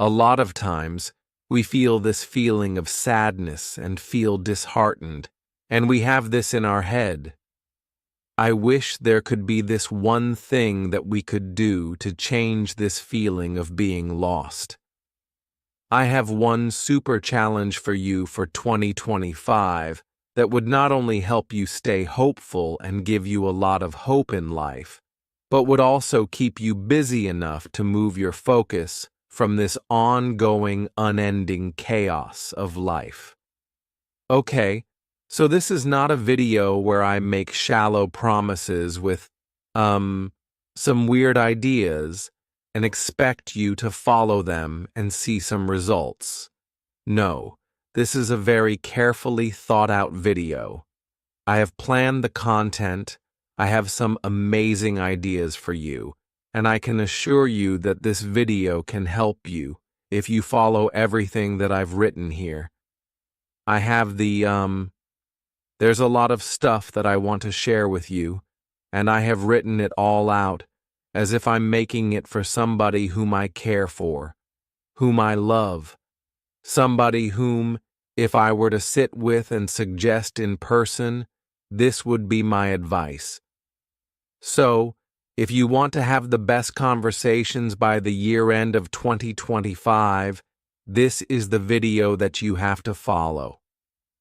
A lot of times, we feel this feeling of sadness and feel disheartened, and we have this in our head. I wish there could be this one thing that we could do to change this feeling of being lost. I have one super challenge for you for 2025 that would not only help you stay hopeful and give you a lot of hope in life, but would also keep you busy enough to move your focus from this ongoing, unending chaos of life. Okay, so this is not a video where I make shallow promises with, some weird ideas and expect you to follow them and see some results. No, this is a very carefully thought out video. I have planned the content, I have some amazing ideas for you, and I can assure you that this video can help you if you follow everything that I've written here. I have there's a lot of stuff that I want to share with you, and I have written it all out as if I'm making it for somebody whom I care for, whom I love, somebody whom, if I were to sit with and suggest in person, this would be my advice. So, if you want to have the best conversations by the year end of 2025, this is the video that you have to follow.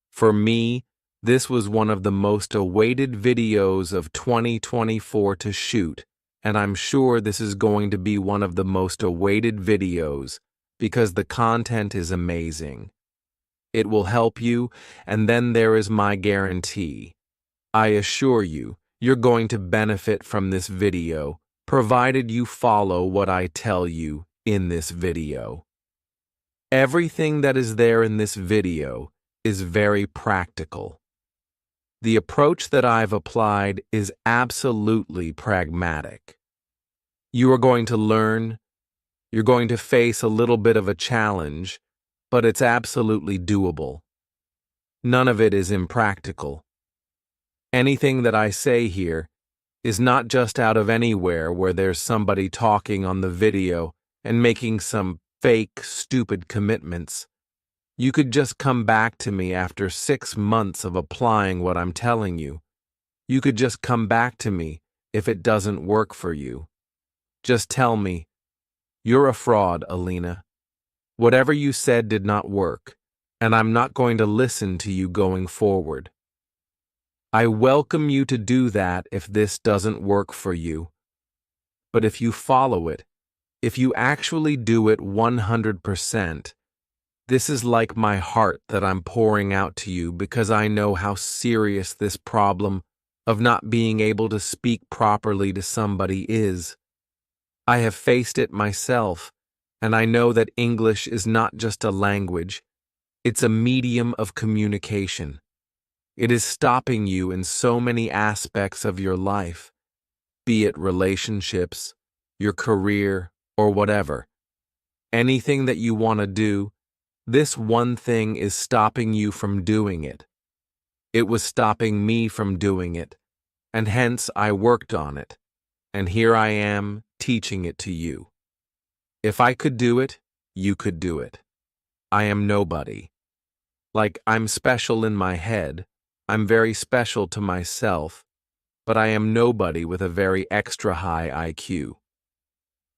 For me, this was one of the most awaited videos of 2024 to shoot, and I'm sure this is going to be one of the most awaited videos because the content is amazing. It will help you, and then there is my guarantee. I assure you, you're going to benefit from this video, provided you follow what I tell you in this video. Everything that is there in this video is very practical. The approach that I've applied is absolutely pragmatic. You are going to learn, you're going to face a little bit of a challenge, but it's absolutely doable. None of it is impractical. Anything that I say here is not just out of anywhere where there's somebody talking on the video and making some fake, stupid commitments. You could just come back to me after 6 months of applying what I'm telling you. You could just come back to me if it doesn't work for you. Just tell me, "You're a fraud, Alina. Whatever you said did not work, and I'm not going to listen to you going forward." I welcome you to do that if this doesn't work for you. But if you follow it, if you actually do it 100%, this is like my heart that I'm pouring out to you because I know how serious this problem of not being able to speak properly to somebody is. I have faced it myself, and I know that English is not just a language, it's a medium of communication. It is stopping you in so many aspects of your life, be it relationships, your career, or whatever. Anything that you want to do, this one thing is stopping you from doing it. It was stopping me from doing it, and hence I worked on it, and here I am teaching it to you. If I could do it, you could do it. I am nobody. Like I'm special in my head, I'm very special to myself, but I am nobody with a very extra high IQ.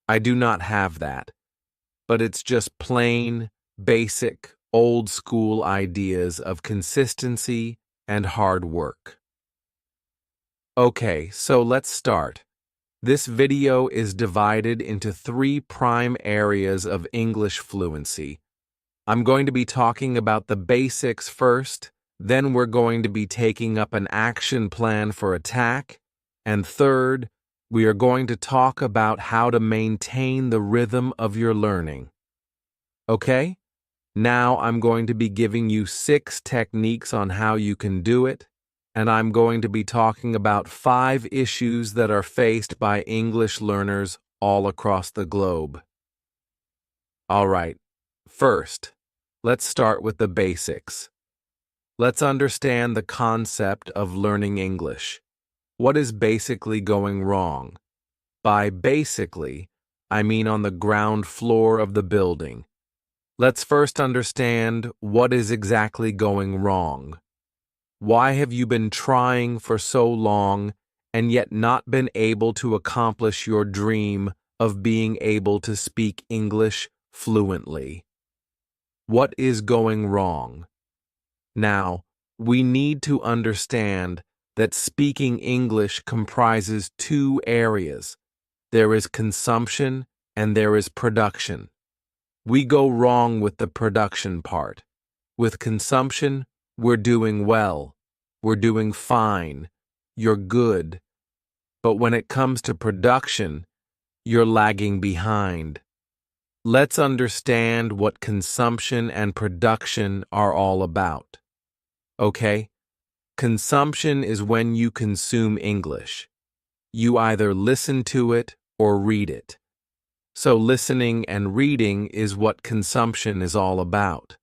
I do not have that, but it's just plain, basic, old school ideas of consistency and hard work. Okay, so let's start. This video is divided into 3 prime areas of English fluency. I'm going to be talking about the basics first, then we're going to be taking up an action plan for attack, and third, we are going to talk about how to maintain the rhythm of your learning. Okay? Now I'm going to be giving you 6 techniques on how you can do it, and I'm going to be talking about 5 issues that are faced by English learners all across the globe. All right, first, let's start with the basics. Let's understand the concept of learning English. What is basically going wrong? By basically, I mean on the ground floor of the building, Let's first understand what is exactly going wrong. Why have you been trying for so long and yet not been able to accomplish your dream of being able to speak English fluently? What is going wrong? Now, we need to understand that speaking English comprises two areas. There is consumption and there is production. We go wrong with the production part. With consumption, we're doing well. We're doing fine. You're good. But when it comes to production, you're lagging behind. Let's understand what consumption and production are all about. Okay? Consumption is when you consume English. You either listen to it or read it. So listening and reading is what consumption is all about.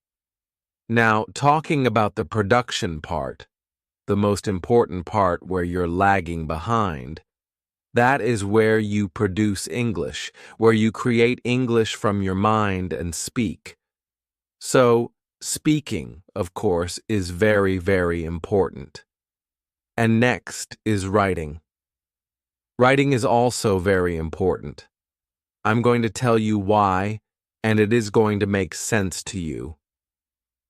Now, talking about the production part, the most important part where you're lagging behind, that is where you produce English, where you create English from your mind and speak. So, speaking, of course, is very, very important. And next is writing. Writing is also very important. I'm going to tell you why, and it is going to make sense to you.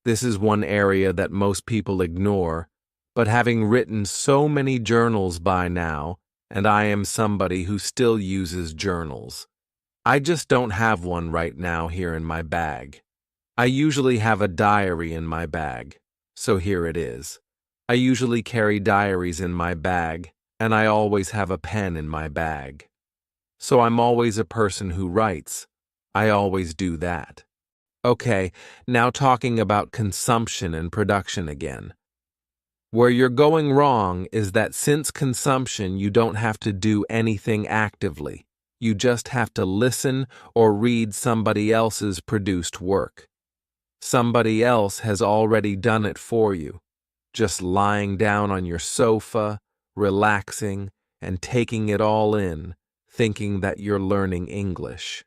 This is one area that most people ignore, but having written so many journals by now, and I am somebody who still uses journals. I just don't have one right now here in my bag. I usually have a diary in my bag, so here it is. I usually carry diaries in my bag, and I always have a pen in my bag. So I'm always a person who writes. I always do that. Okay, now talking about consumption and production again. Where you're going wrong is that since consumption, you don't have to do anything actively. You just have to listen or read somebody else's produced work. Somebody else has already done it for you, just lying down on your sofa, relaxing, and taking it all in, thinking that you're learning English.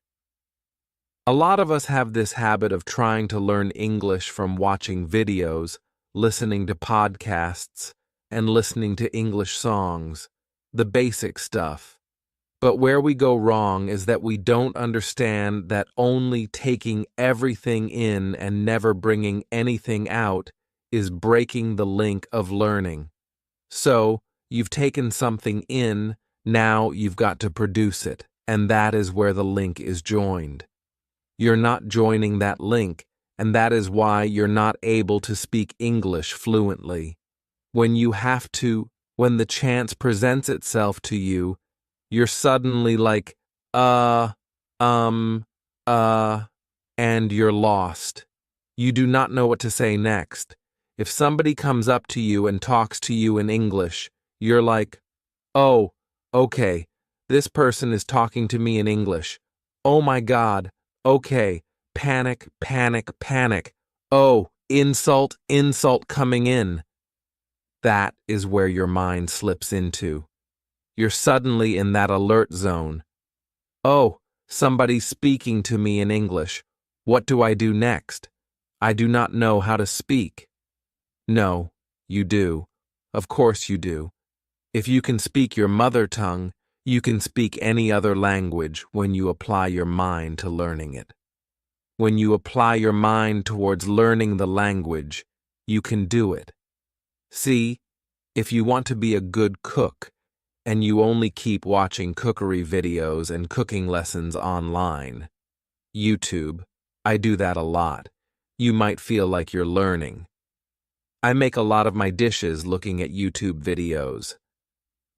A lot of us have this habit of trying to learn English from watching videos, listening to podcasts, and listening to English songs, the basic stuff. But where we go wrong is that we don't understand that only taking everything in and never bringing anything out is breaking the link of learning. So, you've taken something in, now you've got to produce it, and that is where the link is joined. You're not joining that link, and that is why you're not able to speak English fluently. When you have to, when the chance presents itself to you, you're suddenly like, and you're lost. You do not know what to say next. If somebody comes up to you and talks to you in English, you're like, oh, okay, this person is talking to me in English. Oh my God, okay, panic, panic, panic. Oh, insult, insult coming in. That is where your mind slips into. You're suddenly in that alert zone. Oh, somebody's speaking to me in English. What do I do next? I do not know how to speak. No, you do. Of course you do. If you can speak your mother tongue, you can speak any other language when you apply your mind to learning it. When you apply your mind towards learning the language, you can do it. See, if you want to be a good cook, and you only keep watching cookery videos and cooking lessons online, YouTube, I do that a lot. You might feel like you're learning. I make a lot of my dishes looking at YouTube videos.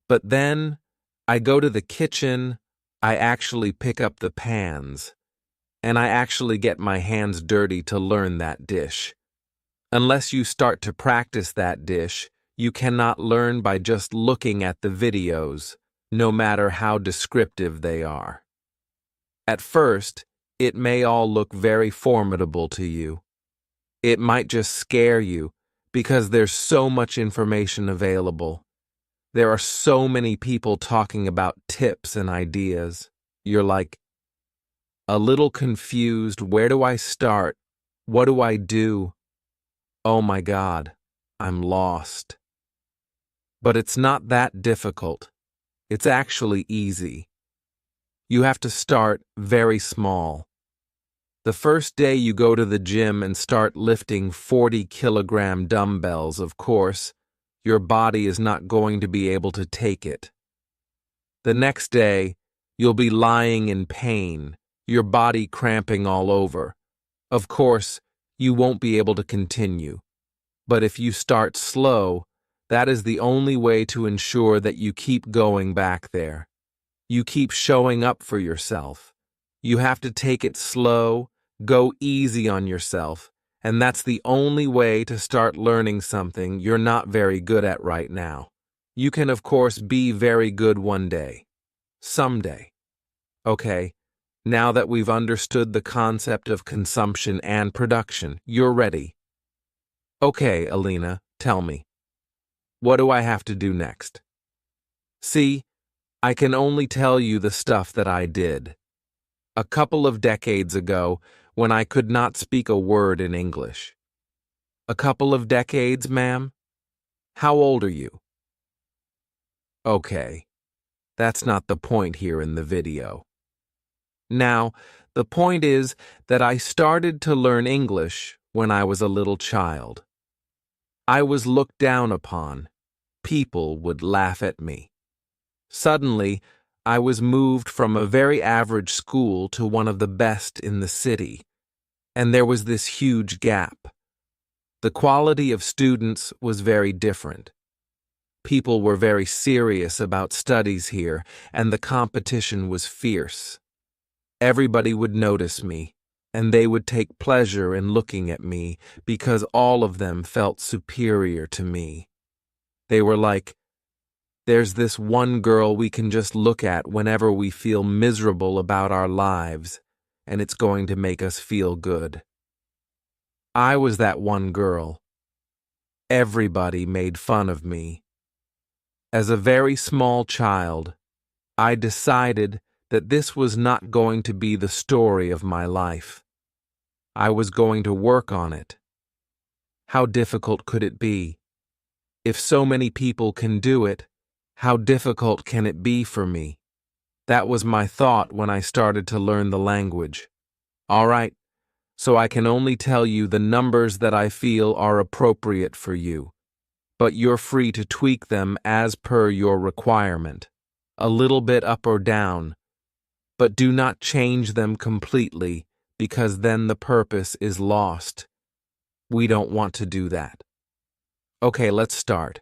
But then, I go to the kitchen, I actually pick up the pans, and I actually get my hands dirty to learn that dish. Unless you start to practice that dish, you cannot learn by just looking at the videos, no matter how descriptive they are. At first, it may all look very formidable to you. It might just scare you because there's so much information available. There are so many people talking about tips and ideas. You're like, a little confused, where do I start? What do I do? Oh my God, I'm lost. But it's not that difficult. It's actually easy. You have to start very small. The first day you go to the gym and start lifting 40-kilogram dumbbells, of course, your body is not going to be able to take it. The next day, you'll be lying in pain, your body cramping all over. Of course, you won't be able to continue. But if you start slow, that is the only way to ensure that you keep going back there. You keep showing up for yourself. You have to take it slow, go easy on yourself, and that's the only way to start learning something you're not very good at right now. You can, of course, be very good one day. Someday. Okay, now that we've understood the concept of consumption and production, you're ready. Okay, Alina, tell me. What do I have to do next? See, I can only tell you the stuff that I did. A couple of decades ago, when I could not speak a word in English. A couple of decades, ma'am? How old are you? Okay, that's not the point here in the video. Now, the point is that I started to learn English when I was a little child. I was looked down upon. People would laugh at me. Suddenly, I was moved from a very average school to one of the best in the city, and there was this huge gap. The quality of students was very different. People were very serious about studies here, and the competition was fierce. Everybody would notice me, and they would take pleasure in looking at me because all of them felt superior to me. They were like, "There's this one girl we can just look at whenever we feel miserable about our lives, and it's going to make us feel good." I was that one girl. Everybody made fun of me. As a very small child, I decided that this was not going to be the story of my life. I was going to work on it. How difficult could it be? If so many people can do it, how difficult can it be for me? That was my thought when I started to learn the language. All right, so I can only tell you the numbers that I feel are appropriate for you, but you're free to tweak them as per your requirement, a little bit up or down, but do not change them completely because then the purpose is lost. We don't want to do that. Okay, let's start.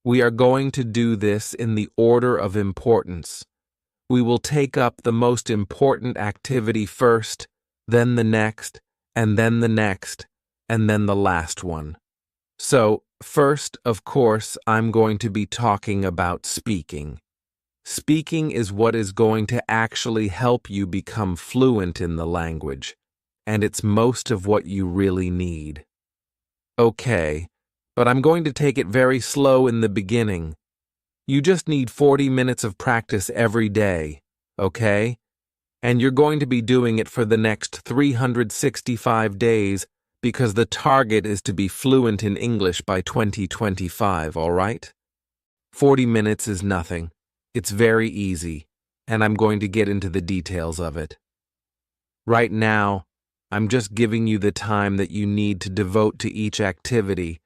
We are going to do this in the order of importance. We will take up the most important activity first, then the next, and then the next, and then the last one. So, first, of course, I'm going to be talking about speaking. Speaking is what is going to actually help you become fluent in the language, and it's most of what you really need. Okay, but I'm going to take it very slow in the beginning. You just need 40 minutes of practice every day, okay? And you're going to be doing it for the next 365 days because the target is to be fluent in English by 2025, all right? 40 minutes is nothing. It's very easy, and I'm going to get into the details of it. Right now, I'm just giving you the time that you need to devote to each activity,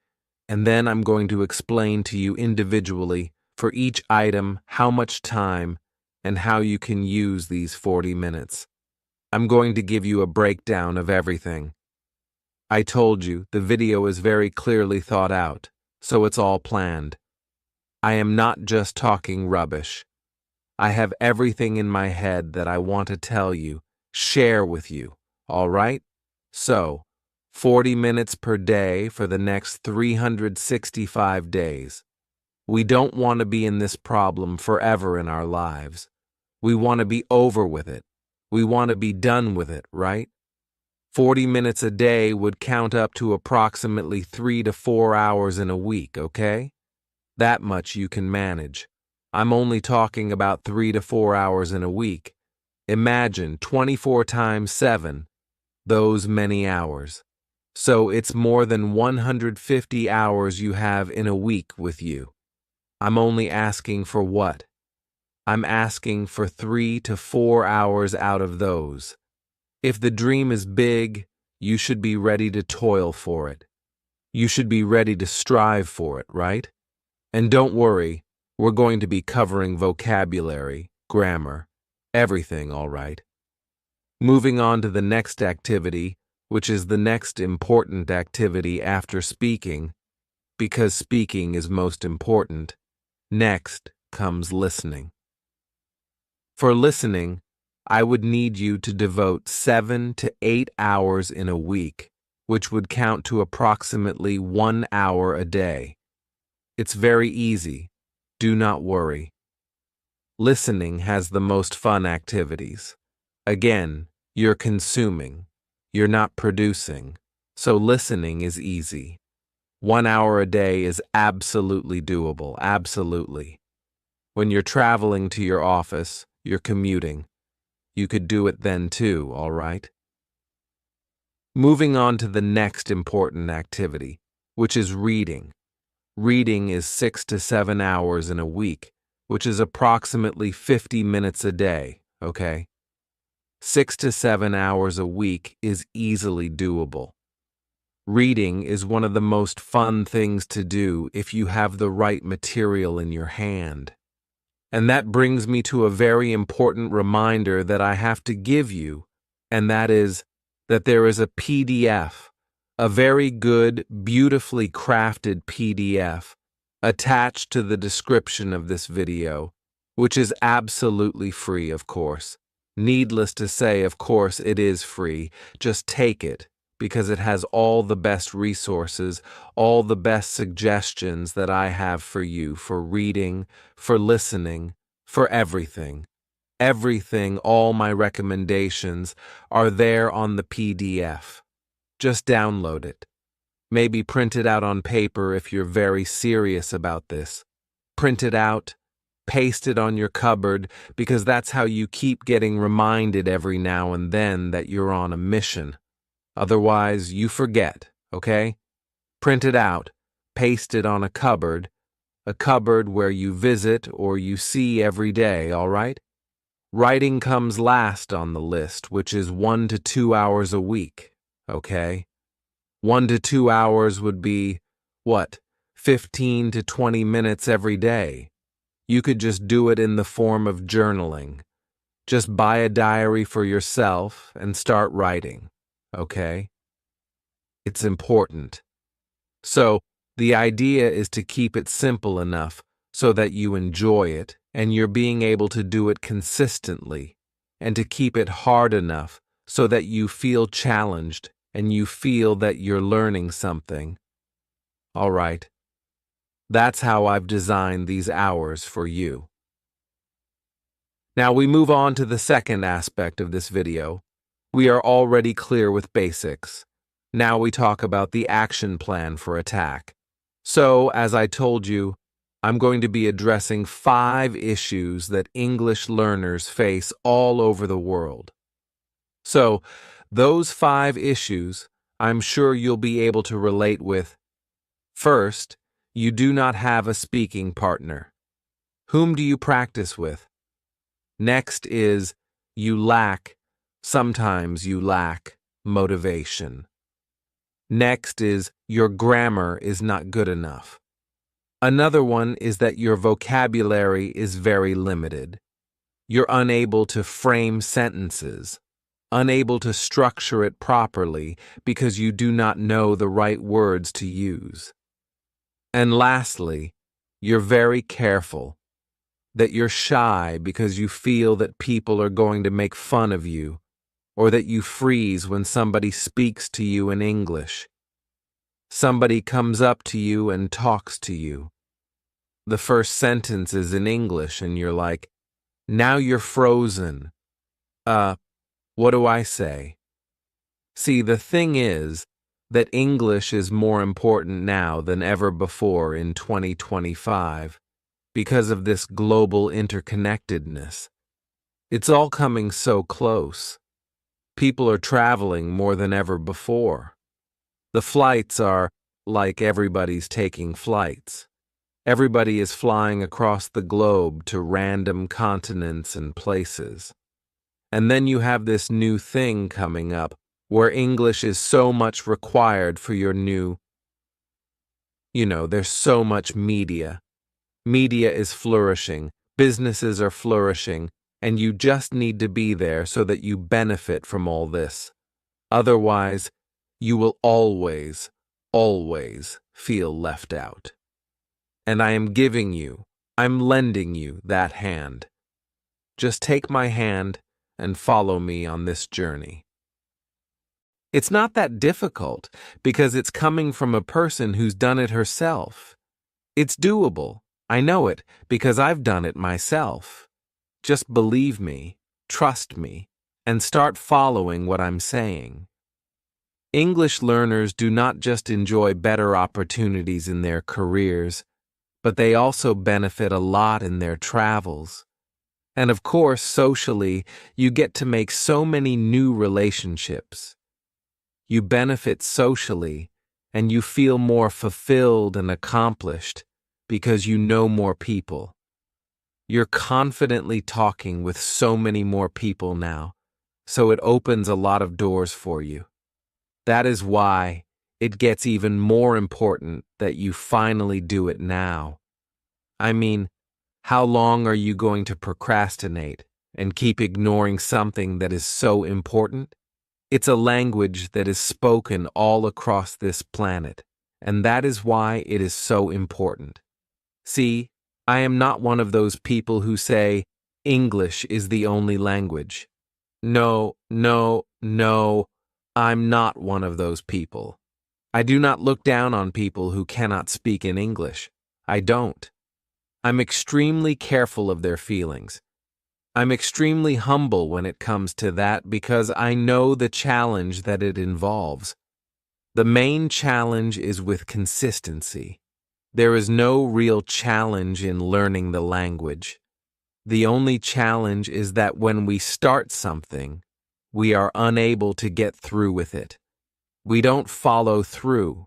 and then I'm going to explain to you individually for each item how much time and how you can use these 40 minutes. I'm going to give you a breakdown of everything. I told you the video is very clearly thought out, so it's all planned. I am not just talking rubbish. I have everything in my head that I want to tell you, share with you, all right? So, 40 minutes per day for the next 365 days. We don't want to be in this problem forever in our lives. We want to be over with it. We want to be done with it, right? 40 minutes a day would count up to approximately 3 to 4 hours in a week, okay? That much you can manage. I'm only talking about 3 to 4 hours in a week. Imagine 24 times 7, those many hours. So it's more than 150 hours you have in a week with you. I'm only asking for what? I'm asking for 3 to 4 hours out of those. If the dream is big, you should be ready to toil for it. You should be ready to strive for it, right? And don't worry, we're going to be covering vocabulary, grammar, everything, all right? Moving on to the next activity, which is the next important activity after speaking, because speaking is most important. Next comes listening. For listening, I would need you to devote 7 to 8 hours in a week, which would count to approximately 1 hour a day. It's very easy. Do not worry. Listening has the most fun activities. Again, you're consuming. You're not producing. So listening is easy. 1 hour a day is absolutely doable. Absolutely. When you're traveling to your office, you're commuting. You could do it then too, all right? Moving on to the next important activity, which is reading. Reading is 6 to 7 hours in a week, which is approximately 50 minutes a day, okay? 6 to 7 hours a week is easily doable. Reading is one of the most fun things to do if you have the right material in your hand. And that brings me to a very important reminder that I have to give you, and that is that there is a PDF, a very good, beautifully crafted PDF, attached to the description of this video, which is absolutely free, of course. Needless to say, of course, it is free. Just take it, because it has all the best resources, all the best suggestions that I have for you for reading, for listening, for everything. Everything, all my recommendations are there on the PDF. Just download it. Maybe print it out on paper if you're very serious about this. Print it out, paste it on your cupboard, because that's how you keep getting reminded every now and then that you're on a mission. Otherwise, you forget, okay? Print it out, paste it on a cupboard where you visit or you see every day, all right? Writing comes last on the list, which is 1 to 2 hours a week, okay? 1 to 2 hours would be, what, 15 to 20 minutes every day. You could just do it in the form of journaling. Just buy a diary for yourself and start writing, okay? It's important. So, the idea is to keep it simple enough so that you enjoy it and you're being able to do it consistently, and to keep it hard enough so that you feel challenged and you feel that you're learning something. All right. That's how I've designed these hours for you. Now we move on to the second aspect of this video. We are already clear with basics. Now we talk about the action plan for attack. So, as I told you, I'm going to be addressing 5 issues that English learners face all over the world. So, those 5 issues, I'm sure you'll be able to relate with. First, you do not have a speaking partner. Whom do you practice with? Next is, sometimes you lack, motivation. Next is, your grammar is not good enough. Another one is that your vocabulary is very limited. You're unable to frame sentences, unable to structure it properly because you do not know the right words to use. And lastly, you're very careful, that you're shy because you feel that people are going to make fun of you, or that you freeze when somebody speaks to you in English. Somebody comes up to you and talks to you. The first sentence is in English and you're like, now you're frozen. What do I say? See, the thing is that English is more important now than ever before in 2025 because of this global interconnectedness. It's all coming so close. People are traveling more than ever before. The flights are like everybody's taking flights. Everybody is flying across the globe to random continents and places. And then you have this new thing coming up where English is so much required for your new, there's so much media. Media is flourishing, businesses are flourishing, and you just need to be there so that you benefit from all this. Otherwise, you will always, always feel left out. And I'm lending you that hand. Just take my hand and follow me on this journey. It's not that difficult because it's coming from a person who's done it herself. It's doable. I know it because I've done it myself. Just believe me, trust me, and start following what I'm saying. English learners do not just enjoy better opportunities in their careers, but they also benefit a lot in their travels. And of course, socially, you get to make so many new relationships. You benefit socially, and you feel more fulfilled and accomplished because you know more people. You're confidently talking with so many more people now, so it opens a lot of doors for you. That is why it gets even more important that you finally do it now. I mean, how long are you going to procrastinate and keep ignoring something that is so important? It's a language that is spoken all across this planet, and that is why it is so important. See, I am not one of those people who say English is the only language. No, no, no, I'm not one of those people. I do not look down on people who cannot speak in English. I don't. I'm extremely careful of their feelings. I'm extremely humble when it comes to that because I know the challenge that it involves. The main challenge is with consistency. There is no real challenge in learning the language. The only challenge is that when we start something, we are unable to get through with it. We don't follow through.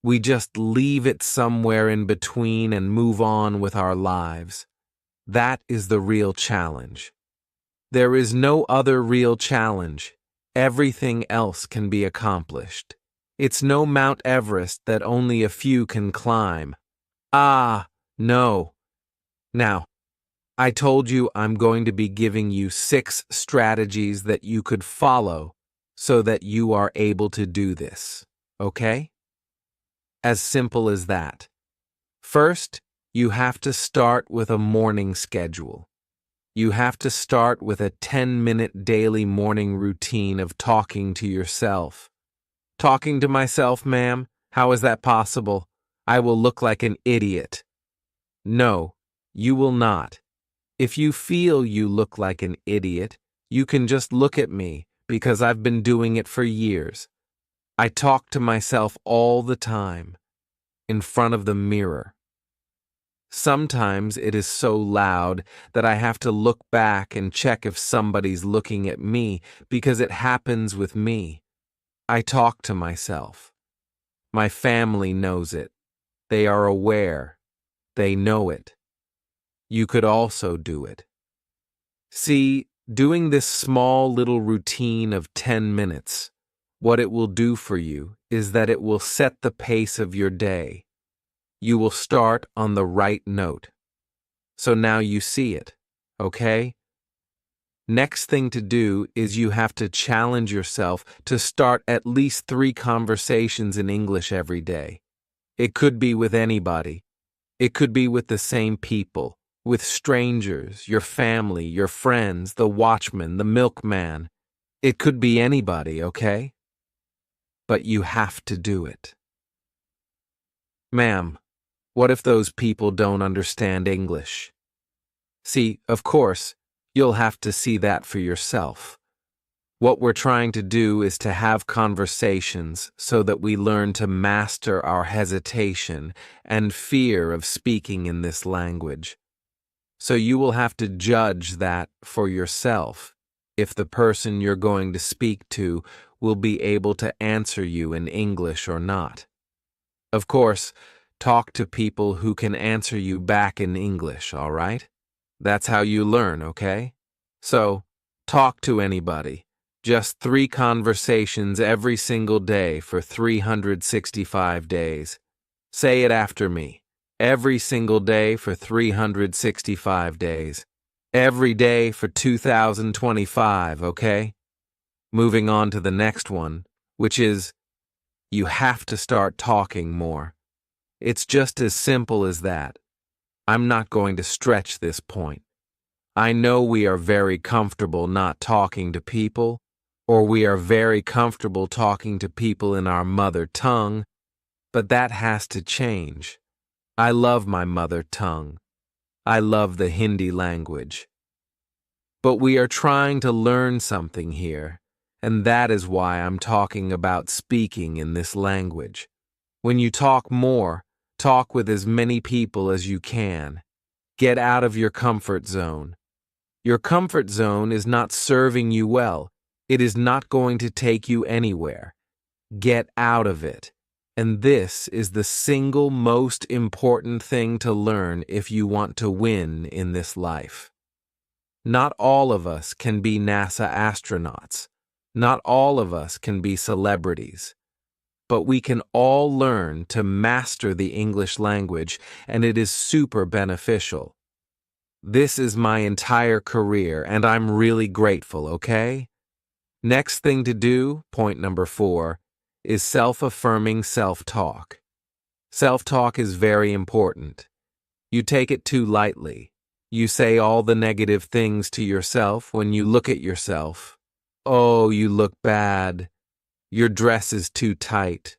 We just leave it somewhere in between and move on with our lives. That is the real challenge. There is no other real challenge. Everything else can be accomplished. It's no Mount Everest that only a few can climb. Ah, no. Now, I told you I'm going to be giving you 6 strategies that you could follow so that you are able to do this, okay? As simple as that. First, you have to start with a morning schedule. You have to start with a 10-minute daily morning routine of talking to yourself. Talking to myself, ma'am? How is that possible? I will look like an idiot. No, you will not. If you feel you look like an idiot, you can just look at me because I've been doing it for years. I talk to myself all the time, in front of the mirror. Sometimes it is so loud that I have to look back and check if somebody's looking at me because it happens with me. I talk to myself. My family knows it. They are aware. They know it. You could also do it. See, doing this small little routine of 10 minutes, what it will do for you is that it will set the pace of your day. You will start on the right note. So now you see it, okay? Next thing to do is you have to challenge yourself to start at least 3 conversations in English every day. It could be with anybody. It could be with the same people, with strangers, your family, your friends, the watchman, the milkman. It could be anybody, okay? But you have to do it. Ma'am, what if those people don't understand English? See, of course, you'll have to see that for yourself. What we're trying to do is to have conversations so that we learn to master our hesitation and fear of speaking in this language. So you will have to judge that for yourself. if the person you're going to speak to will be able to answer you in English or not. Of course, talk to people who can answer you back in English, all right? That's how you learn, okay? So, talk to anybody. Just 3 conversations every single day for 365 days. Say it after me. Every single day for 365 days. Every day for 2025, okay? Moving on to the next one, which is, you have to start talking more. It's just as simple as that. I'm not going to stretch this point. I know we are very comfortable not talking to people, or we are very comfortable talking to people in our mother tongue, but that has to change. I love my mother tongue. I love the Hindi language. But we are trying to learn something here, and that is why I'm talking about speaking in this language. When you talk more, talk with as many people as you can. Get out of your comfort zone. Your comfort zone is not serving you well. It is not going to take you anywhere. Get out of it. And this is the single most important thing to learn if you want to win in this life. Not all of us can be NASA astronauts. Not all of us can be celebrities. But we can all learn to master the English language, and it is super beneficial. This is my entire career, and I'm really grateful, okay? Next thing to do, point number 4, is self-affirming self-talk. Self-talk is very important. You take it too lightly. You say all the negative things to yourself when you look at yourself. Oh, you look bad. Your dress is too tight.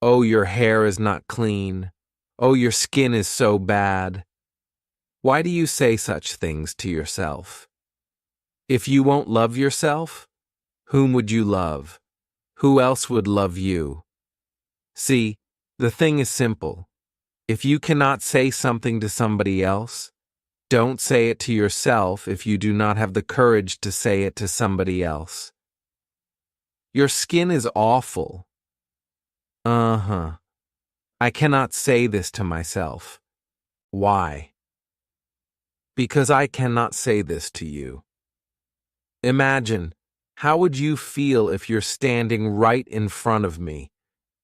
Oh, your hair is not clean. Oh, your skin is so bad. Why do you say such things to yourself? If you won't love yourself, whom would you love? Who else would love you? See, the thing is simple. If you cannot say something to somebody else, don't say it to yourself if you do not have the courage to say it to somebody else. Your skin is awful. I cannot say this to myself. Why? Because I cannot say this to you. Imagine, how would you feel if you're standing right in front of me?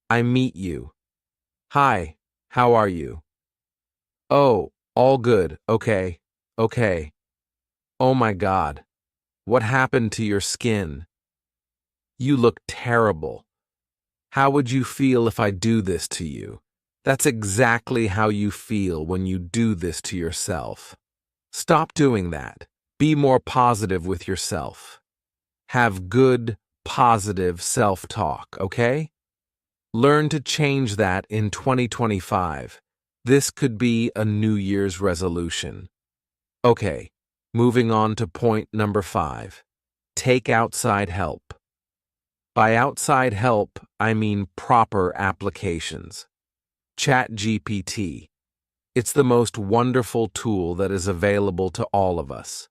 I meet you. Hi, how are you? Oh, all good, okay. Oh my God, what happened to your skin? You look terrible. How would you feel if I do this to you? That's exactly how you feel when you do this to yourself. Stop doing that. Be more positive with yourself. Have good, positive self-talk, okay? Learn to change that in 2025. This could be a New Year's resolution. Okay, moving on to point number 5. Take outside help. By outside help, I mean proper applications. ChatGPT. It's the most wonderful tool that is available to all of us.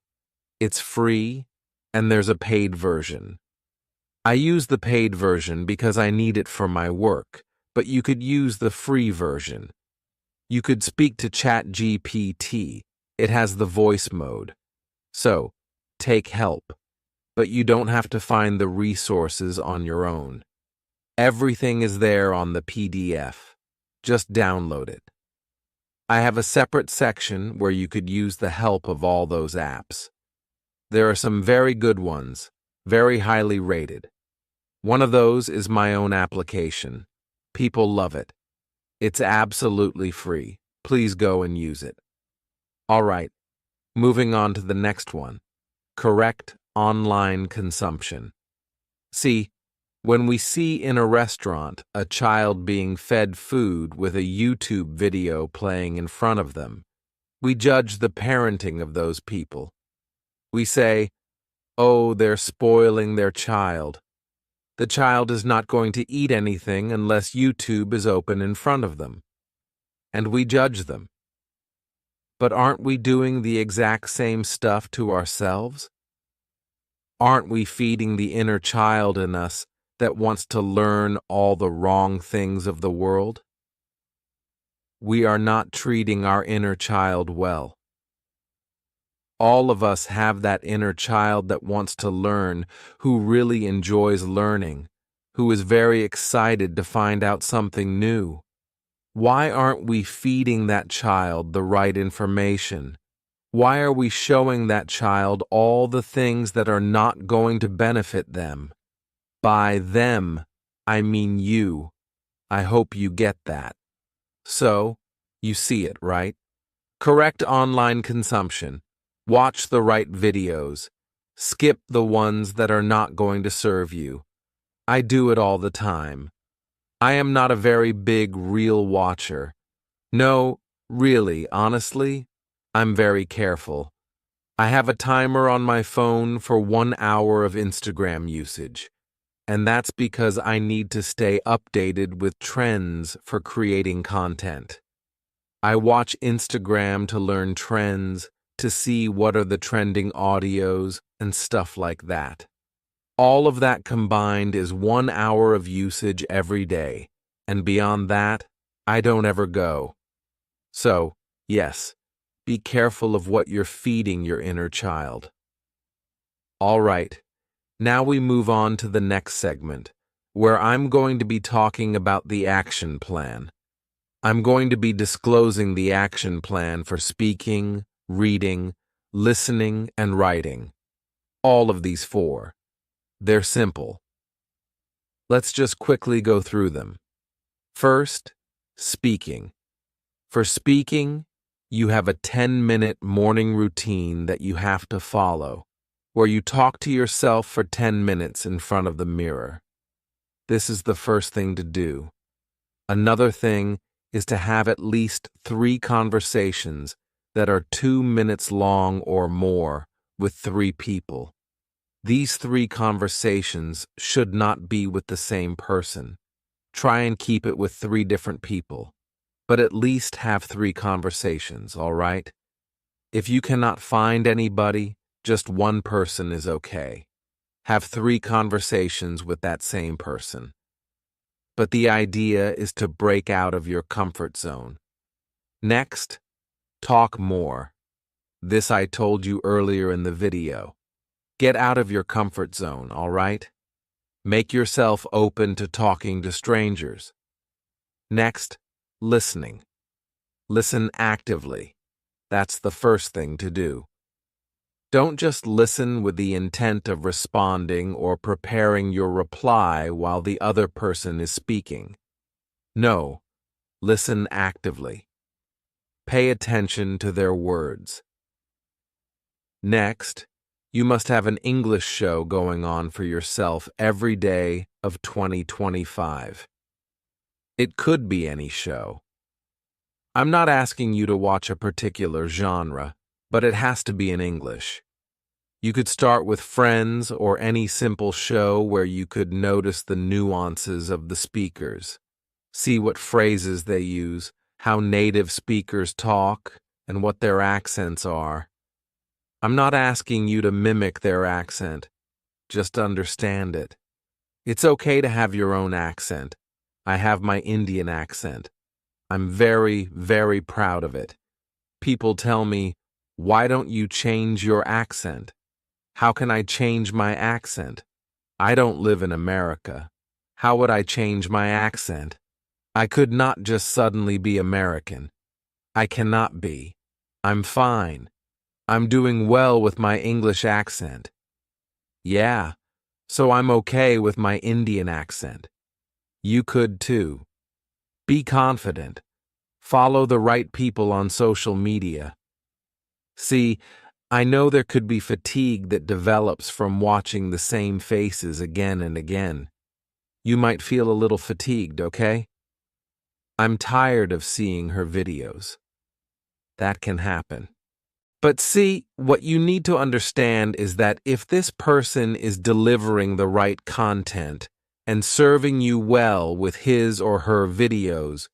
It's free, and there's a paid version. I use the paid version because I need it for my work, but you could use the free version. You could speak to ChatGPT. It has the voice mode. So, take help, but you don't have to find the resources on your own. Everything is there on the PDF. Just download it. I have a separate section where you could use the help of all those apps. There are some very good ones, very highly rated. One of those is my own application. People love it. It's absolutely free. Please go and use it. All right, moving on to the next one. Correct online consumption. See, when we see in a restaurant a child being fed food with a YouTube video playing in front of them, we judge the parenting of those people. We say, oh, they're spoiling their child. The child is not going to eat anything unless YouTube is open in front of them. And we judge them. But aren't we doing the exact same stuff to ourselves? Aren't we feeding the inner child in us that wants to learn all the wrong things of the world? We are not treating our inner child well. All of us have that inner child that wants to learn, who really enjoys learning, who is very excited to find out something new. Why aren't we feeding that child the right information? Why are we showing that child all the things that are not going to benefit them? By them, I mean you. I hope you get that. So, you see it, right? Correct online consumption. Watch the right videos. Skip the ones that are not going to serve you. I do it all the time. I am not a very big reel watcher. No, really, honestly, I'm very careful. I have a timer on my phone for 1 hour of Instagram usage, and that's because I need to stay updated with trends for creating content. I watch Instagram to learn trends, to see what are the trending audios and stuff like that. All of that combined is 1 hour of usage every day, and beyond that, I don't ever go. So, yes, be careful of what you're feeding your inner child. All right, now we move on to the next segment, where I'm going to be talking about the action plan. I'm going to be disclosing the action plan for speaking, reading, listening, and writing. All of these 4. They're simple. Let's just quickly go through them. First, speaking. For speaking, you have a 10-minute morning routine that you have to follow, where you talk to yourself for 10 minutes in front of the mirror. This is the first thing to do. Another thing is to have at least 3 conversations that are 2 minutes long or more with 3 people. These 3 conversations should not be with the same person. Try and keep it with 3 different people, but at least have 3 conversations, all right? If you cannot find anybody, just 1 person is okay. Have 3 conversations with that same person. But the idea is to break out of your comfort zone. Next, talk more. This I told you earlier in the video. Get out of your comfort zone, all right? Make yourself open to talking to strangers. Next, listening. Listen actively. That's the first thing to do. Don't just listen with the intent of responding or preparing your reply while the other person is speaking. No, listen actively. Pay attention to their words. Next, you must have an English show going on for yourself every day of 2025. It could be any show. I'm not asking you to watch a particular genre, but it has to be in English. You could start with Friends or any simple show where you could notice the nuances of the speakers, see what phrases they use, how native speakers talk, and what their accents are. I'm not asking you to mimic their accent, just understand it. It's okay to have your own accent. I have my Indian accent. I'm very, very proud of it. People tell me, why don't you change your accent? How can I change my accent? I don't live in America. How would I change my accent? I could not just suddenly be American. I cannot be. I'm fine. I'm doing well with my English accent. Yeah, so I'm okay with my Indian accent. You could too. Be confident. Follow the right people on social media. See, I know there could be fatigue that develops from watching the same faces again and again. You might feel a little fatigued, okay? I'm tired of seeing her videos. That can happen. But see, what you need to understand is that if this person is delivering the right content and serving you well with his or her videos,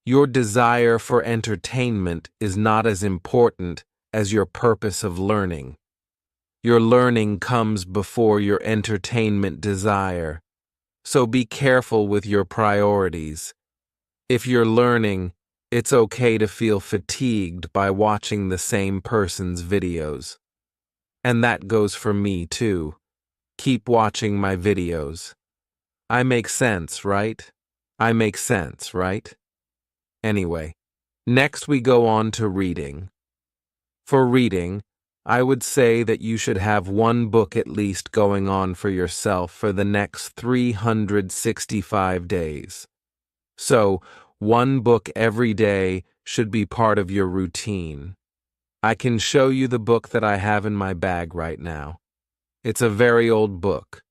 your desire for entertainment is not as important as your purpose of learning. Your learning comes before your entertainment desire, so be careful with your priorities. If you're learning, it's okay to feel fatigued by watching the same person's videos. And that goes for me too. Keep watching my videos. I make sense, right? I make sense, right? Anyway, next we go on to reading. For reading, I would say that you should have one book at least going on for yourself for the next 365 days. So, one book every day should be part of your routine. I can show you the book that I have in my bag right now. It's a very old book.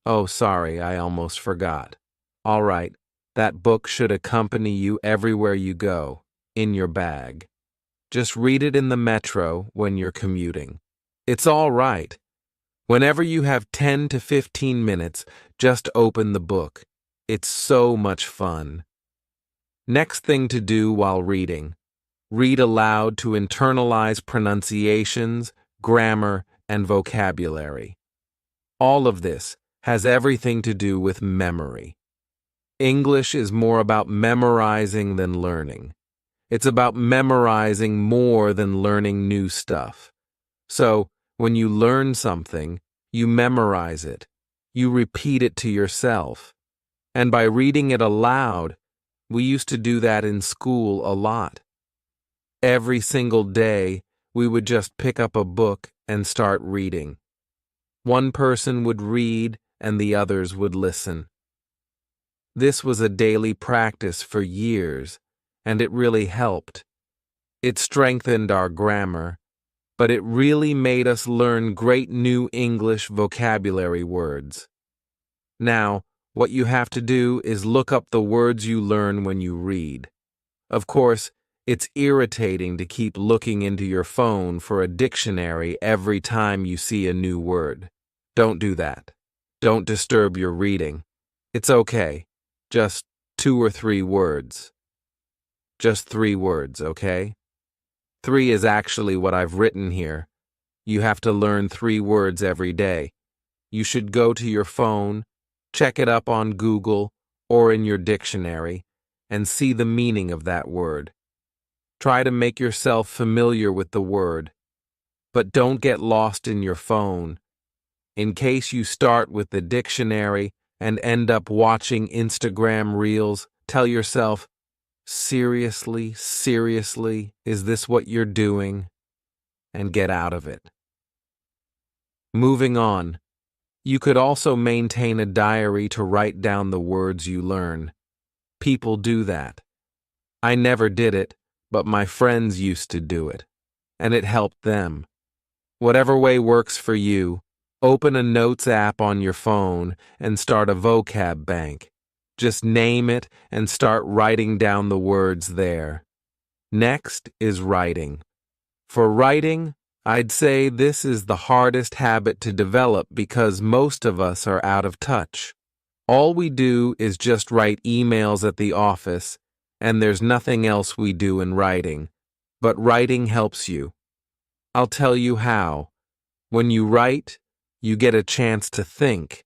Oh, sorry, I almost forgot. All right, that book should accompany you everywhere you go, in your bag. Just read it in the metro when you're commuting. It's all right. Whenever you have 10 to 15 minutes, just open the book. It's so much fun. Next thing to do while reading. Read aloud to internalize pronunciations, grammar, and vocabulary. All of this has everything to do with memory. English is more about memorizing than learning. It's about memorizing more than learning new stuff. So, when you learn something, you memorize it. You repeat it to yourself. And by reading it aloud, we used to do that in school a lot. Every single day, we would just pick up a book and start reading. One person would read and the others would listen. This was a daily practice for years, and it really helped. It strengthened our grammar, but it really made us learn great new English vocabulary words. Now, what you have to do is look up the words you learn when you read. Of course, it's irritating to keep looking into your phone for a dictionary every time you see a new word. Don't do that. Don't disturb your reading. It's okay. Just 2 or 3 words. Just 3 words, okay? 3 is actually what I've written here. You have to learn 3 words every day. You should go to your phone, check it up on Google or in your dictionary, and see the meaning of that word. Try to make yourself familiar with the word, but don't get lost in your phone. In case you start with the dictionary and end up watching Instagram reels, tell yourself, seriously, is this what you're doing? And get out of it. Moving on, you could also maintain a diary to write down the words you learn. People do that. I never did it, but my friends used to do it, and it helped them. Whatever way works for you, open a notes app on your phone and start a vocab bank. Just name it and start writing down the words there. Next is writing. For writing, I'd say this is the hardest habit to develop because most of us are out of touch. All we do is just write emails at the office, and there's nothing else we do in writing. But writing helps you. I'll tell you how. When you write, you get a chance to think.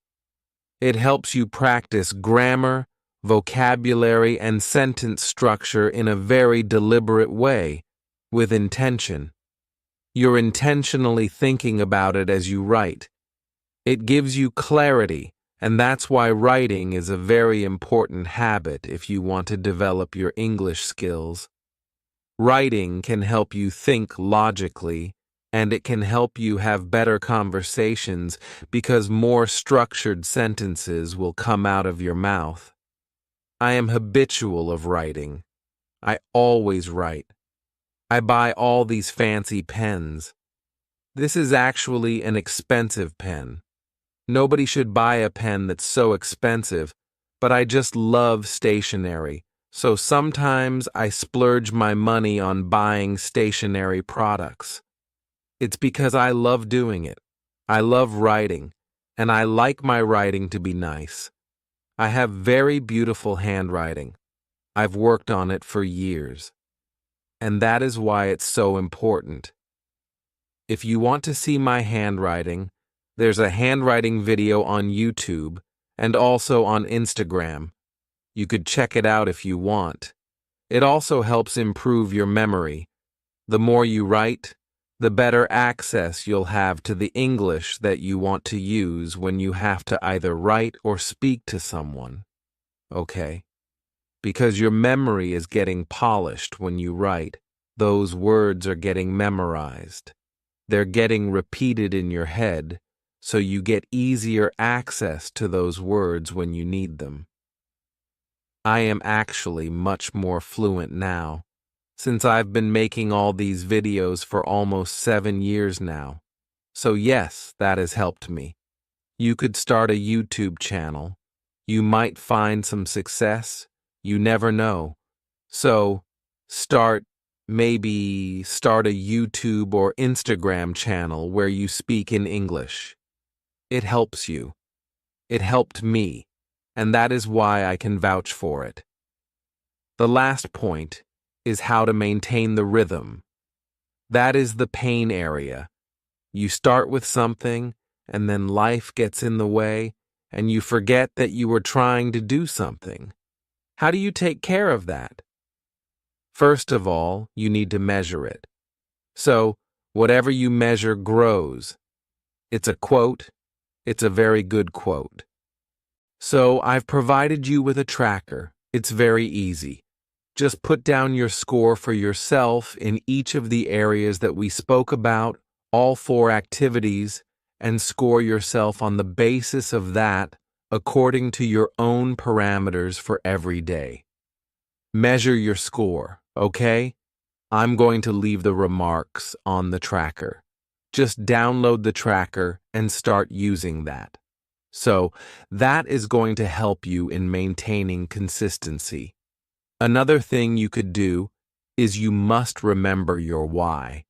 It helps you practice grammar, vocabulary, and sentence structure in a very deliberate way, with intention. You're intentionally thinking about it as you write. It gives you clarity, and that's why writing is a very important habit if you want to develop your English skills. Writing can help you think logically, and it can help you have better conversations because more structured sentences will come out of your mouth. I am habitual of writing. I always write. I buy all these fancy pens. This is actually an expensive pen. Nobody should buy a pen that's so expensive, but I just love stationery, so sometimes I splurge my money on buying stationery products. It's because I love doing it. I love writing, and I like my writing to be nice. I have very beautiful handwriting. I've worked on it for years. And that is why it's so important. If you want to see my handwriting, there's a handwriting video on YouTube and also on Instagram. You could check it out if you want. It also helps improve your memory. The more you write, the better access you'll have to the English that you want to use when you have to either write or speak to someone. Okay? Because your memory is getting polished when you write. Those words are getting memorized. They're getting repeated in your head, so you get easier access to those words when you need them. I am actually much more fluent now, since I've been making all these videos for almost 7 years now. So yes, that has helped me. You could start a YouTube channel. You might find some success. You never know. So, maybe start a YouTube or Instagram channel where you speak in English. It helps you. It helped me, and that is why I can vouch for it. The last point is how to maintain the rhythm. That is the pain area. You start with something, and then life gets in the way, and you forget that you were trying to do something. How do you take care of that? First of all, you need to measure it. So, whatever you measure grows. It's a quote. It's a very good quote. So, I've provided you with a tracker. It's very easy. Just put down your score for yourself in each of the areas that we spoke about, all 4 activities, and score yourself on the basis of that according to your own parameters for every day. Measure your score, okay? I'm going to leave the remarks on the tracker. Just download the tracker and start using that. So, that is going to help you in maintaining consistency. Another thing you could do is you must remember your why.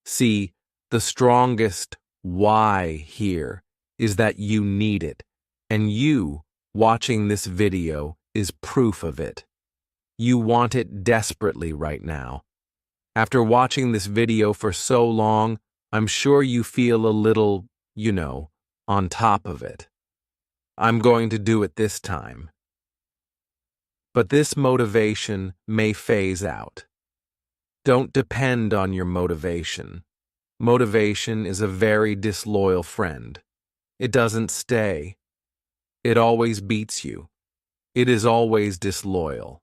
See, the strongest why here is that you need it, and you, watching this video, is proof of it. You want it desperately right now. After watching this video for so long, I'm sure you feel a little, on top of it. I'm going to do it this time. But this motivation may phase out. Don't depend on your motivation. Motivation is a very disloyal friend. It doesn't stay. It always beats you. It is always disloyal.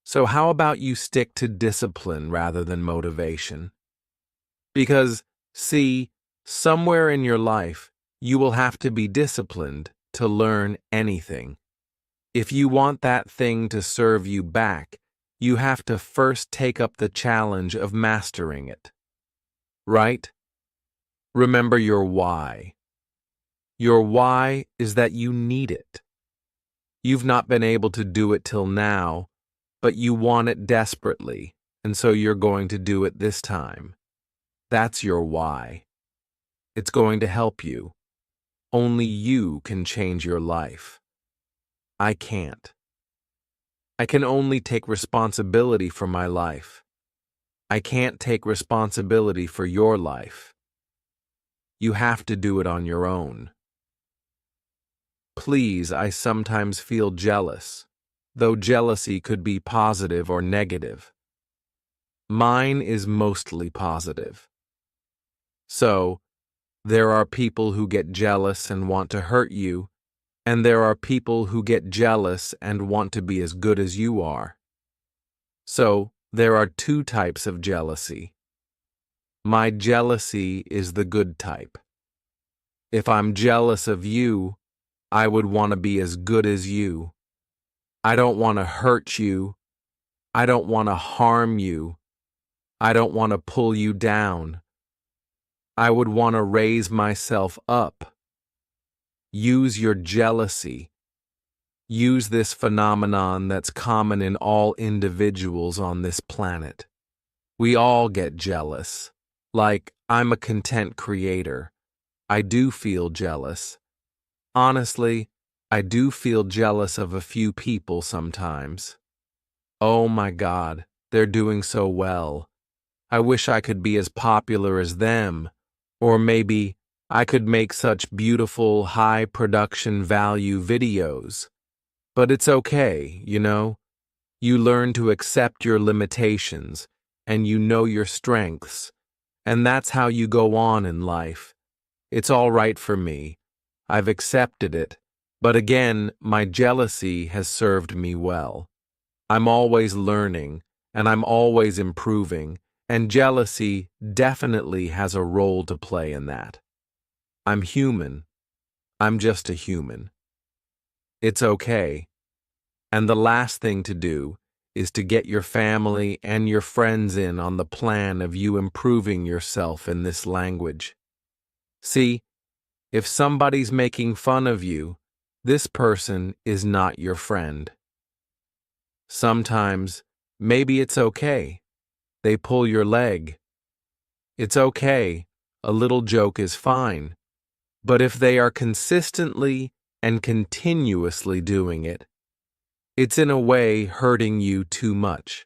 So how about you stick to discipline rather than motivation? Because, see, somewhere in your life, you will have to be disciplined to learn anything. If you want that thing to serve you back, you have to first take up the challenge of mastering it. Right? Remember your why. Your why is that you need it. You've not been able to do it till now, but you want it desperately, and so you're going to do it this time. That's your why. It's going to help you. Only you can change your life. I can't. I can only take responsibility for my life. I can't take responsibility for your life. You have to do it on your own. Please, I sometimes feel jealous, though jealousy could be positive or negative. Mine is mostly positive. So, there are people who get jealous and want to hurt you, and there are people who get jealous and want to be as good as you are. So, there are 2 types of jealousy. My jealousy is the good type. If I'm jealous of you, I would want to be as good as you. I don't want to hurt you. I don't want to harm you. I don't want to pull you down. I would want to raise myself up. Use your jealousy. Use this phenomenon that's common in all individuals on this planet. We all get jealous. Like, I'm a content creator. I do feel jealous. Honestly, I do feel jealous of a few people sometimes. Oh my God, they're doing so well. I wish I could be as popular as them, or maybe I could make such beautiful, high production value videos. But it's okay, you know? You learn to accept your limitations, and you know your strengths, and that's how you go on in life. It's all right for me. I've accepted it, but again, my jealousy has served me well. I'm always learning, and I'm always improving, and jealousy definitely has a role to play in that. I'm human. I'm just a human. It's okay. And the last thing to do is to get your family and your friends in on the plan of you improving yourself in this language. See, if somebody's making fun of you, this person is not your friend. Sometimes, maybe it's okay. They pull your leg. It's okay. A little joke is fine. But if they are consistently and continuously doing it, it's in a way hurting you too much.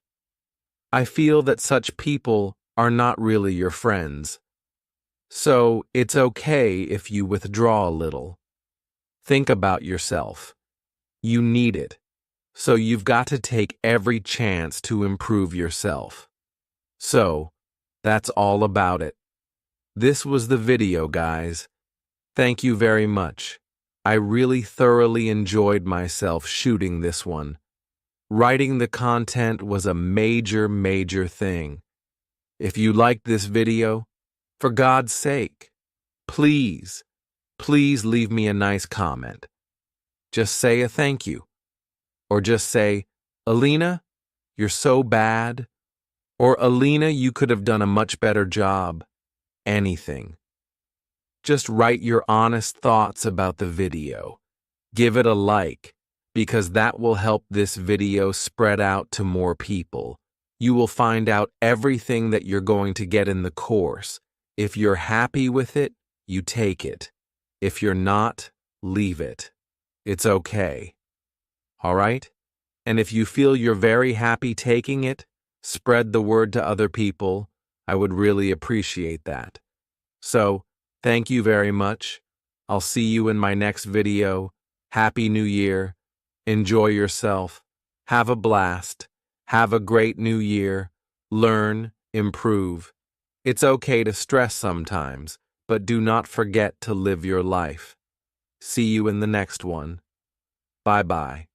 I feel that such people are not really your friends. So it's okay if you withdraw a little. Think about yourself. You need it. So you've got to take every chance to improve yourself. So, that's all about it. This was the video, guys. Thank you very much. I really thoroughly enjoyed myself shooting this one. Writing the content was a major thing. If you liked this video, for God's sake, please leave me a nice comment. Just say a thank you. Or just say, Alina, you're so bad. Or Alina, you could have done a much better job. Anything. Just write your honest thoughts about the video. Give it a like, because that will help this video spread out to more people. You will find out everything that you're going to get in the course. If you're happy with it, you take it. If you're not, leave it. It's okay. All right? And if you feel you're very happy taking it, spread the word to other people. I would really appreciate that. So, thank you very much. I'll see you in my next video. Happy New Year. Enjoy yourself. Have a blast. Have a great new year. Learn, improve. It's okay to stress sometimes, but do not forget to live your life. See you in the next one. Bye-bye.